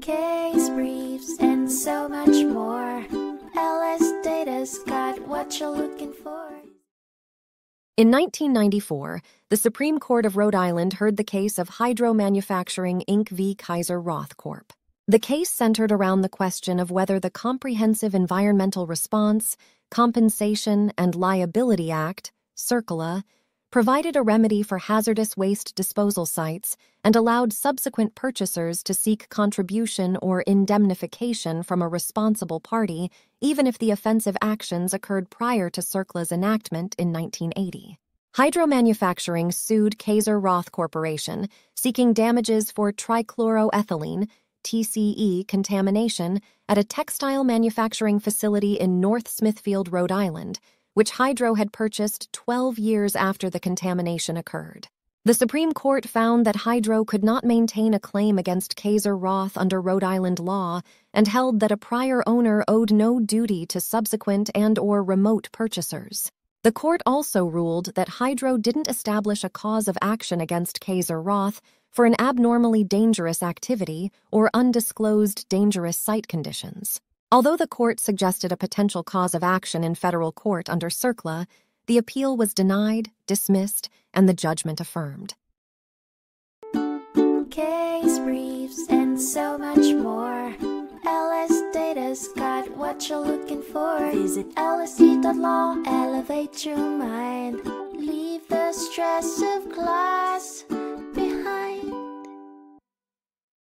case briefs, and so much more. LSData's got what you're looking for. In 1994, the Supreme Court of Rhode Island heard the case of Hydro Manufacturing Inc. v. Kayser-Roth Corp. The case centered around the question of whether the Comprehensive Environmental Response, Compensation, and Liability Act, CERCLA, provided a remedy for hazardous waste disposal sites and allowed subsequent purchasers to seek contribution or indemnification from a responsible party, even if the offensive actions occurred prior to CERCLA's enactment in 1980. Hydro Manufacturing sued Kayser-Roth Corporation, seeking damages for trichloroethylene, TCE, contamination at a textile manufacturing facility in North Smithfield, Rhode Island, which Hydro had purchased 12 years after the contamination occurred. The Supreme Court found that Hydro could not maintain a claim against Kayser-Roth under Rhode Island law and held that a prior owner owed no duty to subsequent and/or remote purchasers. The court also ruled that Hydro didn't establish a cause of action against Kayser-Roth for an abnormally dangerous activity or undisclosed dangerous site conditions. Although the court suggested a potential cause of action in federal court under CERCLA, the appeal was denied, dismissed, and the judgment affirmed. Case briefs, and so much more. LSData's got what you're looking for. Visit lsd.law, elevate your mind. Leave the stress of class.